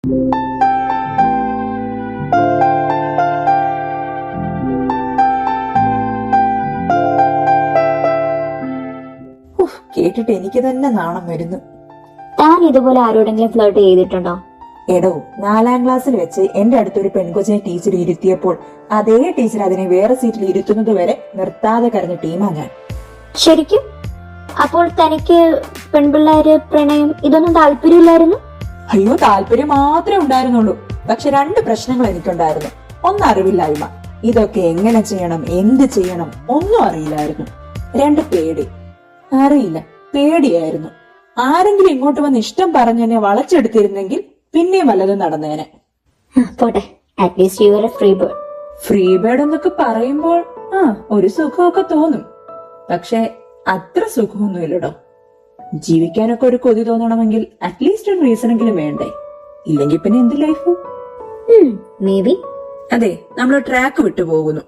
കേട്ടിട്ട് എനിക്ക് തന്നെ നാണം വരുന്നു. താൻ ഇതുപോലെ ആരോടെങ്കിലും ഫ്ലർട്ട് ചെയ്തിട്ടുണ്ടോ? എടോ, 4ാം ക്ലാസ്സിൽ വെച്ച് എന്റെ അടുത്തൊരു പെൺകൊച്ചിനെ ടീച്ചർ ഇരുത്തിയപ്പോൾ അതേ ടീച്ചർ അതിനെ വേറെ സീറ്റിൽ ഇരുത്തുന്നത് വരെ നിർത്താതെ കരഞ്ഞ ടീമാ ഞാൻ. ശരിക്കും? അപ്പോൾ തനിക്ക് പെൺപിള്ളേര്, പ്രണയം ഇതൊന്നും താല്പര്യമില്ലായിരുന്നു? അയ്യോ, താല്പര്യം മാത്രമേ ഉണ്ടായിരുന്നുള്ളൂ. പക്ഷെ 2 പ്രശ്നങ്ങൾ എനിക്കുണ്ടായിരുന്നു. ഒന്ന് അറിവില്ലായ്മ, ഇതൊക്കെ എങ്ങനെ ചെയ്യണം, എന്ത് ചെയ്യണം ഒന്നും അറിയില്ലായിരുന്നു. 2 പേടി, അറിയില്ല, പേടിയായിരുന്നു. ആരെങ്കിലും ഇങ്ങോട്ട് വന്ന് ഇഷ്ടം പറഞ്ഞെന്നെ വളച്ചെടുത്തിരുന്നെങ്കിൽ പിന്നെ വല്ലതും നടന്നേനെ. പോട്ടെ, at least you are A free bird. Free bird എന്നൊക്കെ പറയുമ്പോൾ ഒരു സുഖമൊക്കെ തോന്നും. പക്ഷെ അത്ര സുഖമൊന്നുമില്ലടോ. ജീവിക്കാനൊക്കെ ഒരു കൊതി തോന്നണമെങ്കിൽ അറ്റ്ലീസ്റ്റ് ഒരു റീസണെങ്കിലും വേണ്ടേ? ഇല്ലെങ്കിൽ പിന്നെ എന്ത് ലൈഫ്? May be. അതെ, നമ്മൾ ട്രാക്ക് വിട്ടു പോകുന്നു.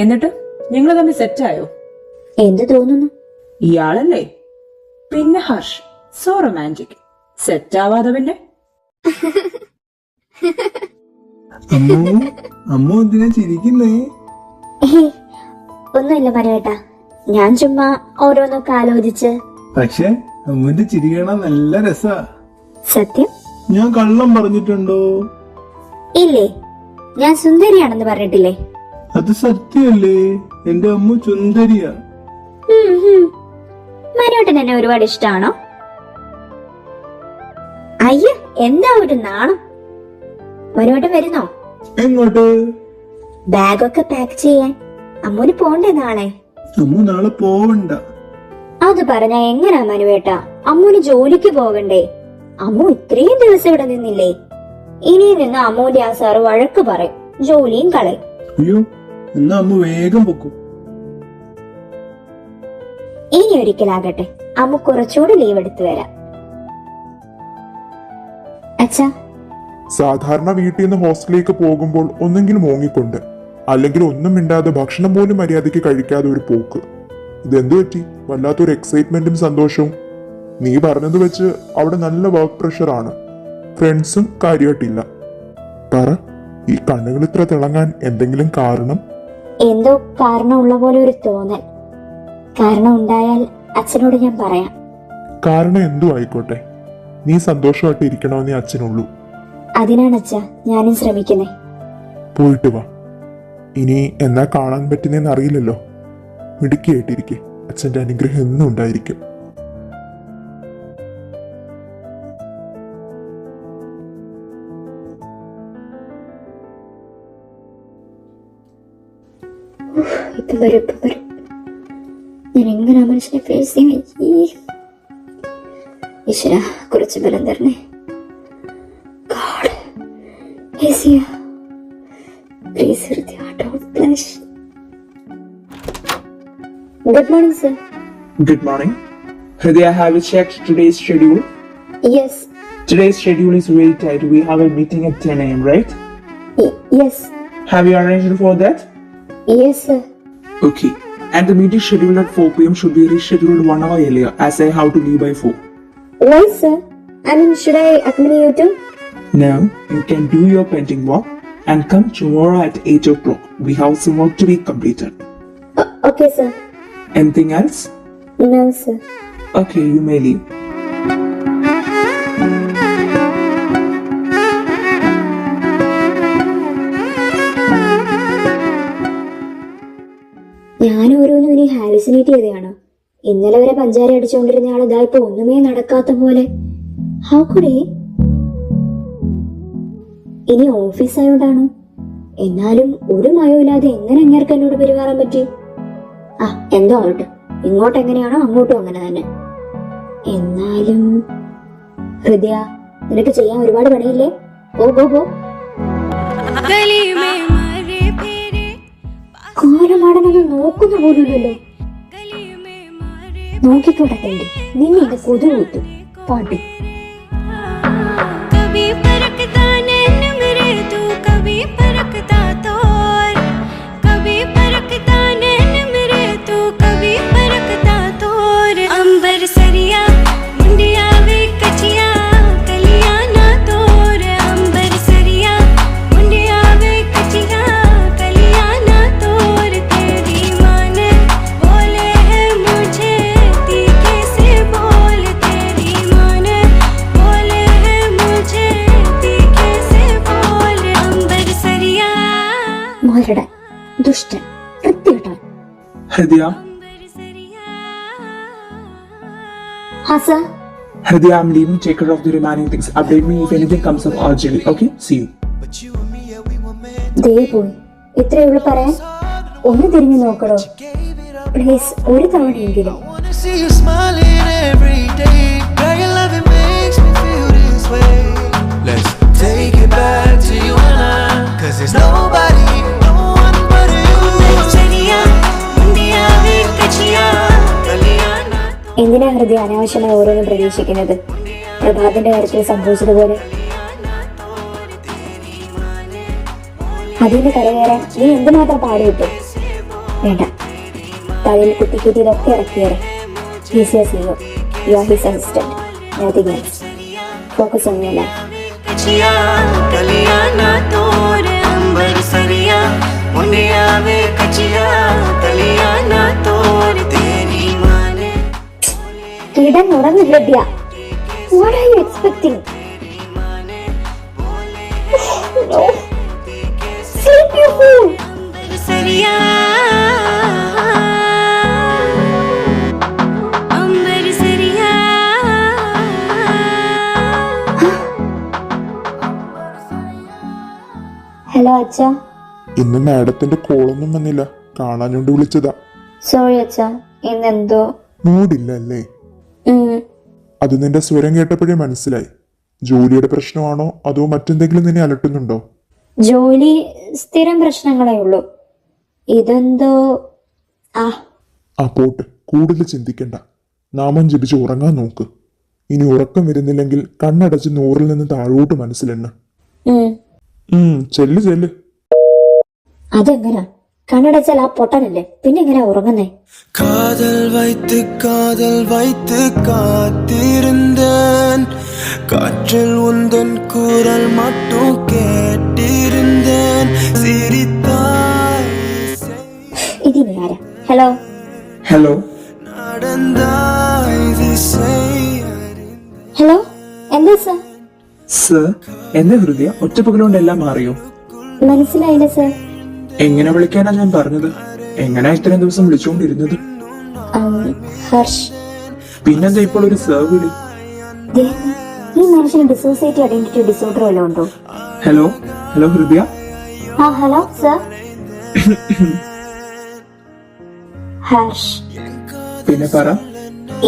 എന്നിട്ട് നിങ്ങൾ തമ്മിൽ സെറ്റായോ? എന്ത് തോന്നുന്നു? ഇയാളല്ലേ? പിന്നെ ഹർഷ്, സോ റൊമാൻറ്റിക്. സെറ്റാവാതെ പിന്നെ അമ്മ എന്തിനാ ചിരിക്കുന്നേ? ഒന്നുമില്ല മരവേട്ടാ, ഞാൻ ചുമ്മാ ഓരോന്നൊക്കെ ആലോചിച്ച്. പക്ഷെ അമ്മന്റെ ചിരി കാണാൻ നല്ല രസാ. സത്യം? ഞാൻ കള്ളം പറഞ്ഞിട്ടുണ്ടോ? ഇല്ലേ, ഞാൻ സുന്ദരിയാണെന്ന് പറഞ്ഞിട്ടില്ലേ? അത് സത്യമല്ലേ? എന്റെ അമ്മ സുന്ദരിയാ. മരവേട്ടൻ എന്നെ ഒരുപാട് ഇഷ്ടമാണോ? അയ്യ, എന്താ ഒരു നാണം. മരവേട്ടൻ വരുന്നോ? എങ്ങോട്ട്? ബാഗൊക്കെ പാക്ക് ചെയ്യാൻ. അമ്മൂന് പോണ്ടേ നാളെ? അമ്മ നാളെ പോവണ്ട. അത് പറഞ്ഞാ എങ്ങനാ മനുവേട്ടാ? അമ്മൂന് ജോലിക്ക് പോകണ്ടേ? അമ്മു ഇത്രയും ദിവസം ഇവിടെ നിന്നില്ലേ? ഇനിയും നിന്ന് അമ്മൂന്റെ ആ സാറ് വഴക്ക് പറയും, ജോലിയും കളയും. അയ്യോ, എന്നാ അമ്മ വേഗം പൊക്കും. ഇനി ഒരിക്കലാകട്ടെ, അമ്മ കുറച്ചുകൂടി ലീവ് എടുത്തു വരാം. അച്ഛാ, സാധാരണ വീട്ടിൽ നിന്ന് ഹോസ്റ്റലിലേക്ക് പോകുമ്പോൾ ഒന്നെങ്കിലും മോങ്ങിക്കൊണ്ട്, അല്ലെങ്കിൽ ഒന്നും മിണ്ടാതെ ഭക്ഷണം പോലും മര്യാദയ്ക്ക് കഴിക്കാതെ ഒരു പോക്ക്. ഇതെന്തു പറ്റി? വല്ലാത്തൊരു എക്സൈറ്റ്മെന്റും സന്തോഷവും. നീ പറഞ്ഞത് വെച്ച് അവിടെ നല്ല വർക്ക് പ്രഷറാണ്, ഫ്രണ്ട്സും കാര്യമായിട്ടില്ല. പറ, ഈ കണ്ണുകൾ ഇത്ര തിളങ്ങാൻ എന്തെങ്കിലും കാരണം? എന്തോ കാരണമുള്ള പോലെ ഒരു തോന്നൽ. കാരണം ഉണ്ടായാൽ അച്ഛനോട് ഞാൻ പറയാം. കാരണം എന്തു ആയിക്കോട്ടെ, നീ സന്തോഷമായിട്ട് ഇരിക്കണമെന്നേ അച്ഛനുള്ളൂ. അതിനാണ് അച്ഛാ ഞാനും ശ്രമിക്കുന്നേ. പോയിട്ട് വാ. ഇനി എന്നാ കാണാൻ പറ്റുന്നതെന്ന് അറിയില്ലല്ലോ. മിടുക്കിയായിട്ടിരിക്കെ, അച്ഛന്റെ അനുഗ്രഹം എന്നും ഉണ്ടായിരിക്കും. ഇപ്പം വരും. ഞാൻ എങ്ങനെ ആ മനുഷ്യനെ ഫേസ് ചെയ്യാൻ? ഈശ്വര, കുറച്ച് ബലം തരണേ. Please, Hridaya, don't flash. Good morning, sir. Good morning. Hridaya, have you checked today's schedule? Yes. Today's schedule is very tight. We have a meeting at 10 a.m., right? Yes. Have you arranged for that? Yes, sir. Okay. And the meeting scheduled at 4 p.m. should be rescheduled 1 hour earlier, as I have to leave by 4. Why, sir? I mean, should I accompany you too? Now, you can do your painting work and come tomorrow at 8 o'clock. We have some work to be completed. Okay, sir. Anything else? No, sir. Okay, you may leave. ഞാൻ ഓരോന്നും ഇനി ഹാലുസിനേറ്റ് ചെയ്തതാണോ? ഇന്നലെ വരെ പഞ്ചാര അടിച്ചുകൊണ്ടിരുന്ന ആൾ ഇതാ ഇപ്പൊ ഒന്നുമേ നടക്കാത്ത പോലെ. How could he? ഇനി ഓഫീസ് ആയോണ്ടാണോ? എന്നാലും ഒരു മയമില്ലാതെ എങ്ങനെ അങ്ങേർക്ക് എന്നോട് പെരുമാറാൻ പറ്റി? എന്തോ ആവട്ടെ, ഇങ്ങോട്ട് എങ്ങനെയാണോ അങ്ങോട്ടും അങ്ങനെ തന്നെ. എന്നാലും ഹൃദയ, നിനക്ക് ചെയ്യാൻ ഒരുപാട് പണിയില്ലേ? പോ. കാലമാടനത് നോക്കുന്ന പോലുമില്ലല്ലോ. നോക്കിക്കോട്ടെ, നിന്നെ ഇത് കൊതുകൂത്തു പാട്ടി. सरिया मुंडिया वे कचिया कलिया ना तोर മരടൻ, ദുഷ്ടൻ, വൃത്തികെട്ടവൻ. ഹൃദയ, ഹാ sir. Hridaya, I'm leaving. Take care of the remaining things. Update me if anything comes up urgently. Okay? See you. ദേ പോയി. ഇത്രയേ ഉള്ളൂ പറയാൻ. ഒന്ന് തിരിഞ്ഞു നോക്കണോ പ്ലീസ്, ഒരു തവണയെങ്കിലും. wanna see you smiling every day. Girl, your loving makes me feel this way. Let's take it back to you and I. 'Cause there's nobody, no one but you. എന്തിനാ ഹൃദയ അനാവശ്യമായി ഓരോന്നും പ്രതീക്ഷിക്കുന്നത്? പ്രഭാതിന്റെ കാര്യത്തിൽ സംഭവിച്ചതുപോലെ അതിന് കരകയറാൻ നീ എന്തുമാത്രം പാടുവിട്ടു? വേണ്ട, തലയിൽ കുത്തിക്കുത്തിയതൊക്കെ ഇറക്കിയേറെ. His assistant, nothing else. Focus on your life. കിടന്നുറങ്ങില്ല. What are you expecting? No. Sleep, you fool. Hello അച്ഛ. ഇന്ന് മാഡത്തിന്റെ കോളൊന്നും വന്നില്ല, കാണാഞ്ഞോണ്ട് വിളിച്ചതാ. സോറി അച്ഛ, ഇന്നെന്തോ മൂടില്ല അല്ലേ? അത് നിന്റെ സ്വരം കേട്ടപ്പോഴേ മനസ്സിലായി. ജോലിയുടെ പ്രശ്നമാണോ അതോ മറ്റെന്തെങ്കിലും നിന്നെ അലട്ടുന്നുണ്ടോ? ജോലി സ്ഥിരം പ്രശ്നങ്ങളേ ഉള്ളൂ. ഇതെന്തോ പോട്ട്, കൂടുതൽ ചിന്തിക്കണ്ട. നാമം ജപിച്ച് ഉറങ്ങാൻ നോക്ക്. ഇനി ഉറക്കം വരുന്നില്ലെങ്കിൽ കണ്ണടച്ച് 100-ൽ നിന്ന് താഴോട്ട് മനസ്സിലെണ്ണ. ചെല്ല് ചെല്ല്. അതെങ്ങനാ? കണ്ണടച്ചാൽ ആ പൊട്ടനല്ലേ, പിന്നെ എങ്ങനെയാ ഉറങ്ങുന്നേ? காதல் வைத்து காத்திருந்தேன், காற்றில் உந்தன் குரல் மட்டும் கேட்டிருந்தேன், சிரித்தாய் ഇതിനി ആരാ? ഹലോ. Hello. நடந்தாய் திசை. ഹലോ, എന്താ സർ? Sir, എന്താ ഹൃദയ ഒറ്റപ്പകലുകൊണ്ട് എല്ലാം മാറിയോ? മനസ്സിലായില്ല സർ. എങ്ങനെ വിളിക്കാനാ ഞാൻ പറഞ്ഞത്? എങ്ങനെ ഇത്രയും ദിവസം വിളിച്ചുകൊണ്ടിരുന്നത്? ഹർഷ്. പിന്നെന്താ ഇപ്പോൾ ഒരു സർ വിളി? ഈ മനുഷ്യന് ഡിസോസിയേറ്റീവ് ഐഡന്റിറ്റി ഡിസോർഡർ വല്ലതും ഉണ്ടോ? Hello hello Hridaya. Hello sir. Harsh. പിന്നെ പറ.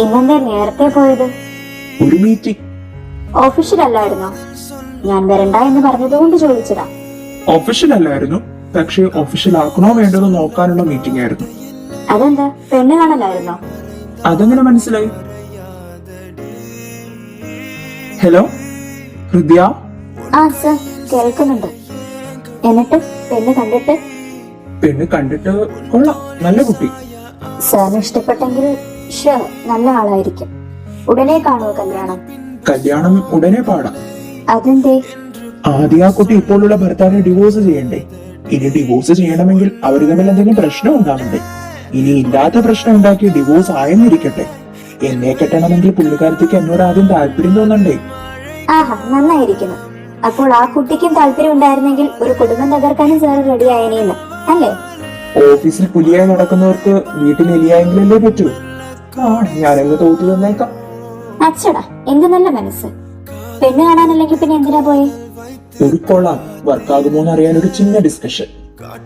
ഇന്നെന്താ നേരത്തെ പോയത്? ഒരു മീറ്റിംഗ്. ഓഫീഷ്യൽ അല്ലായിരുന്നോ? ഞാൻ വരണ്ട എന്ന് പറഞ്ഞതുകൊണ്ട് ചോദിച്ചതാ. ഒഫീഷ്യൽ അല്ലായിരുന്നു, പക്ഷെ ഒഫീഷ്യൽ ആക്കണോ വേണ്ടതോ നോക്കാനുള്ള മീറ്റിംഗ് ആയിരുന്നു. അതെന്താ, പെണ്ണ് കാണലായിരുന്നോ? അതെങ്ങനെ മനസ്സിലായി? ഹലോ ഹൃദയ. സർ, കേൾക്കുന്നുണ്ട്. എന്നിട്ട് പെണ്ണ് കണ്ടിട്ട് കൊള്ളാം, നല്ല കുട്ടി. സാറിന് ഇഷ്ടപ്പെട്ടെങ്കിൽ ഷുവർ നല്ല ആളായിരിക്കും. ഉടനെ കാണുമോ കല്യാണം? കല്യാണം ഉടനെ പാടാം. അതെന്തേ? ആദ്യം ആ കുട്ടി ഇപ്പോഴുള്ള ഭർത്താവിനെ ഡിവോഴ്സ് ചെയ്യണ്ടേ? ഇനി ഡിവോഴ്സ് ചെയ്യണമെങ്കിൽ അവർ തമ്മിൽ എന്തെങ്കിലും പ്രശ്നം ഉണ്ടാവണ്ടേ? ഇനി ഇല്ലാത്ത പ്രശ്നം ഉണ്ടാക്കി ഡിവോഴ്സ് ആയെന്നിരിക്കട്ടെ, എന്നെ കെട്ടണമെങ്കിൽ പുള്ളിക്കാരത്തേക്ക് എന്നോട് ആദ്യം താല്പര്യം തോന്നണ്ടേ? നന്നായിരിക്കുന്നു. അപ്പോൾ ആ കുട്ടിക്കും താല്പര്യം ഉണ്ടായിരുന്നെങ്കിൽ ഒരു കുടുംബം തകർക്കാനും സാറ് റെഡി ആയനേന്ന് അല്ലേ? ഓഫീസിൽ പുലിയായി നടക്കുന്നവർക്ക് വീട്ടിൽ എലിയായെങ്കിലല്ലേ പറ്റൂ. ഞാനെന്ന് തോറ്റു തന്നേക്കാം. അച്ചടാ, എന്ത് നല്ല മനസ്സ്. പെണ്ണ് കാണാനല്ലെങ്കിൽ പിന്നെ എന്തിനാ പോയെ? ഒരു കൊള്ളാം, വർക്കാകുമോന്ന് അറിയാൻ ഒരു ചിന്ന ഡിസ്കഷൻ.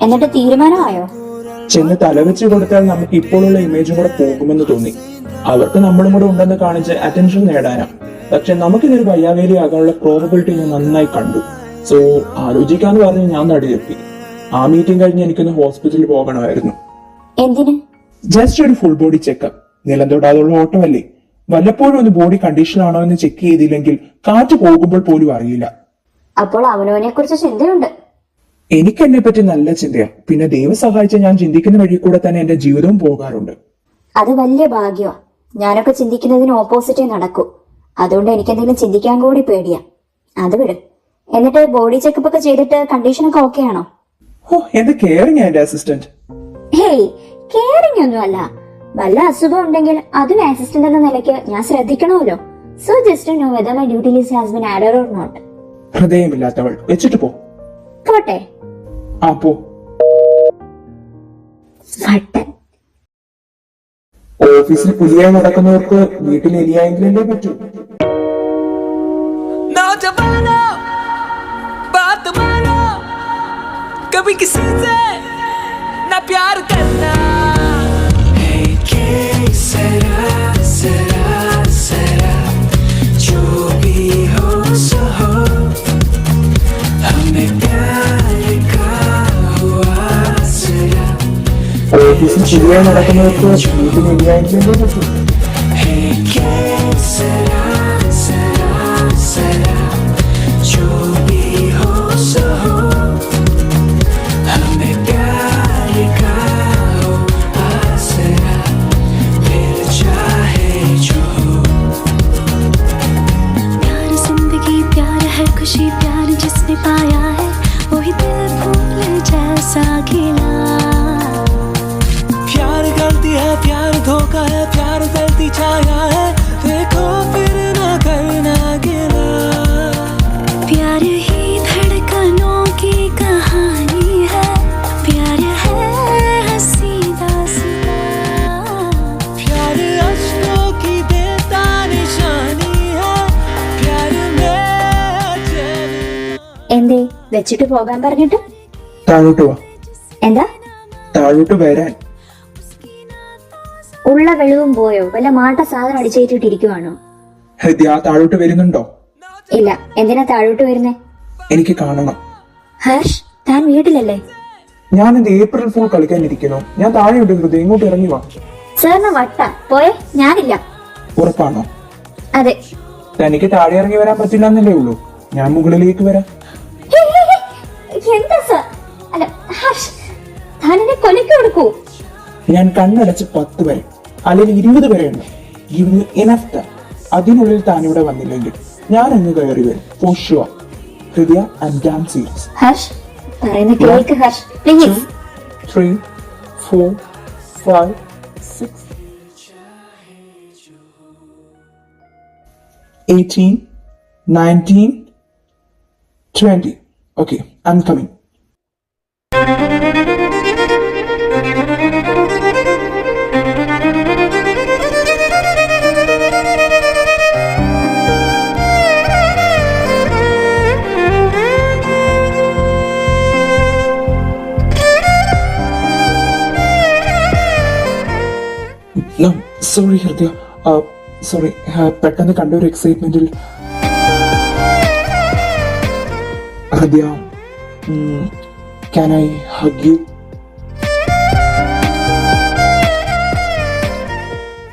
എന്നിട്ട് തീരുമാനമായോ? ചെന്ന് തലവെച്ച് കൊടുത്താൽ നമുക്ക് ഇപ്പോഴുള്ള ഇമേജും കൂടെ പോകുമെന്ന് തോന്നി. അവർക്ക് നമ്മളും കൂടെ ഉണ്ടെന്ന് കാണിച്ച് അറ്റൻഷൻ നേടാനാ. പക്ഷെ നമുക്കിതൊരു വയ്യാവേലി ആകാനുള്ള പ്രോബബിലിറ്റി ഞാൻ നന്നായി കണ്ടു. സോ ആലോചിക്കാന്ന് പറഞ്ഞ് ഞാൻ നടുതെറ്റി. ആ മീറ്റിംഗ് കഴിഞ്ഞ് എനിക്കൊന്ന് ഹോസ്പിറ്റലിൽ പോകണമായിരുന്നു. എന്തിന്? ജസ്റ്റ് ഒരു ഫുൾ ബോഡി ചെക്കപ്പ്. നിലം തൊടാതുള്ള ഓട്ടമല്ലേ, വല്ലപ്പോഴും ഒന്ന് ബോഡി കണ്ടീഷൻ ആണോ എന്ന് ചെക്ക് ചെയ്തില്ലെങ്കിൽ കാറ്റ് പോകുമ്പോൾ പോലും അറിയില്ല. അപ്പോൾ അവനവനെ കുറിച്ച് ചിന്തയുണ്ട്. എനിക്ക് എന്നെ പറ്റി നല്ല ചിന്തയാ. പിന്നെ ദൈവം സഹായിച്ച ഞാൻ ചിന്തിക്കുന്ന വഴി കൂടെ തന്നെ എന്റെ ജീവിതവും പോകാറുണ്ട്. അത് വലിയ ഭാഗ്യമാ. ഞാനൊക്കെ ചിന്തിക്കുന്നതിന് ഓപ്പോസിറ്റേ നടക്കൂ. അതുകൊണ്ട് എനിക്കെന്തെങ്കിലും ചിന്തിക്കാൻ കൂടി പേടിയാ. അത് വിട്. എന്നിട്ട് ബോഡി ചെക്കപ്പ് ഒക്കെ ചെയ്തിട്ട് കണ്ടീഷനൊക്കെ ഓക്കെ ആണോ? എന്ത് കെയറിംഗ് എന്റെ അസിസ്റ്റന്റ്. ഹേയ്, കെയറിംഗ് ഒന്നും അല്ല. വല്ല അസുഖം ഉണ്ടെങ്കിൽ അതും അസിസ്റ്റന്റ് എന്ന നിലയ്ക്ക് ഞാൻ ശ്രദ്ധിക്കണമല്ലോ. So just know whether my duty list has been added or not. ഹൃദയമില്ലാത്തവൾ, വെച്ചിട്ട് പോ. പോട്ടെ. പോ. വട്ടൻ. ഓഫീസിൽ പുതിയതായി നടക്കുന്നവർക്ക് വീട്ടിൽ എലിയായെങ്കിലല്ലേ പറ്റൂ. नौजवानो बात मानो कभी किसी से ना प्यार करना Hey kid, सरा सरा सरा जो भी हो सो हो हमें प्यार का हुआ सरा ഓഫീസിൽ പുതിയതായി നടക്കുന്നവർക്ക് വീട്ടിൽ എലിയായെങ്കിലല്ലേ പറ്റൂ. Hey kid, सरा सरा सरा जो भी हो सो हो हमें प्यार का हो आसरा फिर चाहे जो प्यार जिंदगी प्यार है खुशी प्यार जिसने पाया है वही दिल फूल जैसा खिला प्यार गलती है प्यार धोखा है प्यार गलती छाया है देखो फिर ना करना गिला प्यार ही धड़कनों की कहानी है प्यार है हंसी दास्तां प्यार अश्कों की देता निशानी है प्यार में अजब എന്തേ വെച്ചിട്ട് പോകാൻ പറഞ്ഞിട്ട്? താഴോട്ട് വാ. എന്താ താഴോട്ട് വരാൻ. ഉള്ള വെളിവും പോയോ? വല്ല മാട്ട സാധനം അടിച്ചേറ്റിട്ടിരിക്കുവാണോ? ഹൃദയ താഴോട്ട് വരുന്നുണ്ടോ? ഇല്ല. എന്തിനാ താഴോട്ട് വരുന്നേ? എനിക്ക് കാണണം. ഹർഷ്, താൻ വീട്ടിലല്ലേ? ഞാൻ എന്ത് ഏപ്രിൽ ഫുൾ കളിക്കാനിരിക്കുന്നു? ഞാൻ താഴെയുണ്ട് ഹൃദയ, ഇങ്ങോട്ട് ഇറങ്ങി വാ. സാറിന് വട്ട പോയെ? ഞാനില്ല. ഉറപ്പാണോ? അതെ. തനിക്ക് താഴെ ഇറങ്ങി വരാൻ പറ്റില്ല എന്നല്ലേ ഉള്ളൂ. ഞാൻ മുകളിലേക്ക് വരാം. എന്താ സാർ? അല്ല ഹർഷ്, താൻ എന്നെ കൊലയ്ക്ക് കൊടുക്കൂ. ഞാൻ കണ്ണടച്ച് 10 വരെ അല്ലെങ്കിൽ 20 വരെ ഉണ്ട്. Give you enough time. അതിനുള്ളിൽ താൻ ഇവിടെ വന്നില്ലെങ്കിൽ ഞാൻ അങ്ങ് കയറി വരും. For sure. Hridaya, I am damn serious. Harsh പറയുന്ന കേൾക്ക് Harsh, please. 3 4 5 6 18 19 20. Okay, I'm coming. No, sorry ഹൃദയ. സോറി, പെട്ടെന്ന് കണ്ട ഒരു എക്സൈറ്റ്മെന്റിൽ. ഹൃദയ, can I hug you?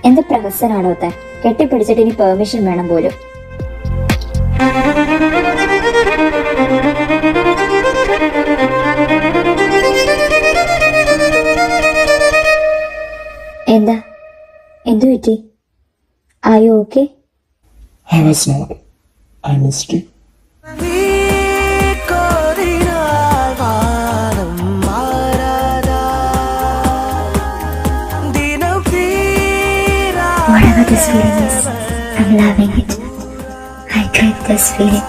എന്ത് പ്രഹസനാണോ താൻ? കെട്ടിപ്പിടിച്ചിട്ട് ഇനി പെർമിഷൻ വേണം പോലും. എന്താ? എന്തു പറ്റി? Are you okay? I was not. I missed you. whatever this feeling is I'm loving it I crave this feeling